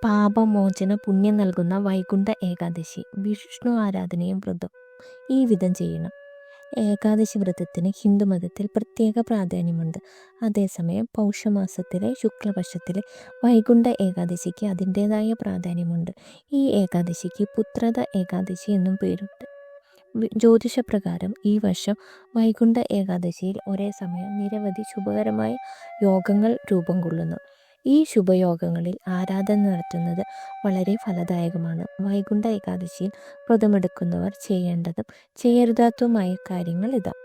പാപമോചന പുണ്യം നൽകുന്ന വൈകുണ്ഠ ഏകാദശി. വിഷ്ണു ആരാധനയും വ്രതം ഈ വിധം ചെയ്യണം. ഏകാദശി വ്രതത്തിന് ഹിന്ദുമതത്തിൽ പ്രത്യേക പ്രാധാന്യമുണ്ട്. അതേസമയം പൗഷമാസത്തിലെ ശുക്ലപക്ഷത്തിലെ വൈകുണ്ഠ ഏകാദശിക്ക് അതിൻ്റെതായ പ്രാധാന്യമുണ്ട്. ഈ ഏകാദശിക്ക് പുത്രദ ഏകാദശി എന്നും പേരുണ്ട്. ജ്യോതിഷപ്രകാരം ഈ വർഷം വൈകുണ്ഠ ഏകാദശിയിൽ ഒരേ സമയം നിരവധി ശുഭകരമായ യോഗങ്ങൾ രൂപം കൊള്ളുന്നു. ഈ ശുഭയോഗങ്ങളിൽ ആരാധന നടത്തുന്നത് വളരെ ഫലദായകമാണ്. വൈകുണ്ഠ ഏകാദശിയിൽ വ്രതമെടുക്കുന്നവർ ചെയ്യേണ്ടതും ചെയ്യരുതാത്തതുമായ കാര്യങ്ങൾ ഇതാ.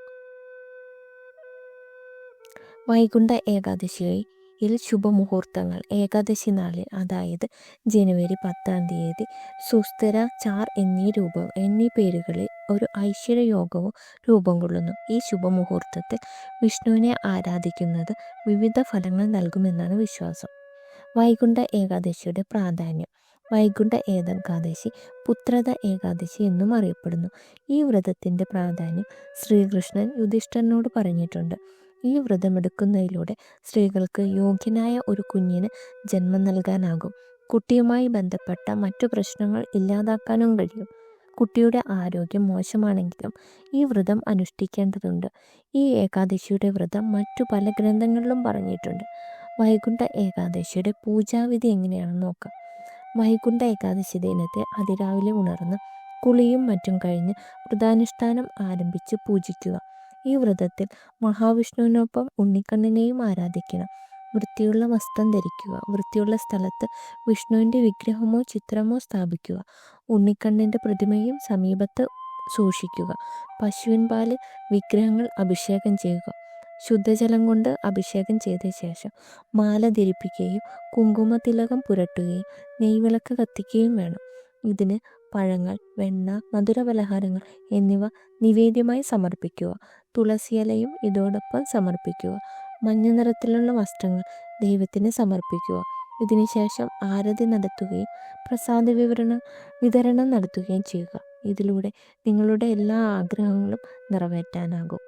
വൈകുണ്ഠ ഏകാദശിയിൽ ശുഭമുഹൂർത്തങ്ങൾ. ഏകാദശി നാളിൽ, അതായത് ജനുവരി 10 സുസ്ഥിര, ചാർ എന്നീ പേരുകളിൽ ഒരു ഐശ്വര്യയോഗവും രൂപം കൊള്ളുന്നു. ഈ ശുഭമുഹൂർത്തത്തിൽ വിഷ്ണുവിനെ ആരാധിക്കുന്നത് വിവിധ ഫലങ്ങൾ നൽകുമെന്നാണ് വിശ്വാസം. വൈകുണ്ഠ ഏകാദശിയുടെ പ്രാധാന്യം. വൈകുണ്ഠ ഏകാദശി പുത്രദ ഏകാദശി എന്നും അറിയപ്പെടുന്നു. ഈ വ്രതത്തിൻ്റെ പ്രാധാന്യം ശ്രീകൃഷ്ണൻ യുധിഷ്ഠിരനോട് പറഞ്ഞിട്ടുണ്ട്. ഈ വ്രതമെടുക്കുന്നതിലൂടെ സ്ത്രീകൾക്ക് യോഗ്യനായ ഒരു കുഞ്ഞിന് ജന്മം നൽകാനാകും. കുട്ടിയുമായി ബന്ധപ്പെട്ട മറ്റു പ്രശ്നങ്ങൾ ഇല്ലാതാക്കാനും കഴിയും. കുട്ടിയുടെ ആരോഗ്യം മോശമാണെങ്കിലും ഈ വ്രതം അനുഷ്ഠിക്കേണ്ടതുണ്ട്. ഈ ഏകാദശിയുടെ വ്രതം മറ്റു പല ഗ്രന്ഥങ്ങളിലും പറഞ്ഞിട്ടുണ്ട്. വൈകുണ്ഠ ഏകാദശിയുടെ പൂജാവിധി എങ്ങനെയാണെന്ന് നോക്കാം. വൈകുണ്ഠ ഏകാദശി ദിനത്തെ അതിരാവിലെ ഉണർന്ന് കുളിയും മറ്റും കഴിഞ്ഞ് വ്രതാനുഷ്ഠാനം ആരംഭിച്ച് പൂജിക്കുക. ഈ വ്രതത്തിൽ മഹാവിഷ്ണുവിനൊപ്പം ഉണ്ണിക്കണ്ണനെയും ആരാധിക്കണം. വൃത്തിയുള്ള വസ്ത്രം ധരിക്കുക. വൃത്തിയുള്ള സ്ഥലത്ത് വിഷ്ണുവിൻ്റെ വിഗ്രഹമോ ചിത്രമോ സ്ഥാപിക്കുക. ഉണ്ണിക്കണ്ണൻ്റെ പ്രതിമയും സമീപത്ത് സൂക്ഷിക്കുക. പശുവിൻ പാല് വിഗ്രഹങ്ങൾ അഭിഷേകം ചെയ്യുക. ശുദ്ധജലം കൊണ്ട് അഭിഷേകം ചെയ്ത ശേഷം മാല ധരിപ്പിക്കുകയും കുങ്കുമതിലകം പുരട്ടുകയും നെയ്വിളക്ക് കത്തിക്കുകയും വേണം. ഇതിന് പഴങ്ങൾ, വെണ്ണ, മധുരപലഹാരങ്ങൾ എന്നിവ നിവേദ്യമായി സമർപ്പിക്കുക. തുളസിയിലയും ഇതോടൊപ്പം സമർപ്പിക്കുക. മഞ്ഞ നിറത്തിലുള്ള വസ്ത്രങ്ങൾ ദൈവത്തിന് സമർപ്പിക്കുക. ഇതിനുശേഷം ആരതി നടത്തുകയും പ്രസാദ വിതരണം നടത്തുകയും ചെയ്യുക. ഇതിലൂടെ നിങ്ങളുടെ എല്ലാ ആഗ്രഹങ്ങളും നിറവേറ്റാനാകും.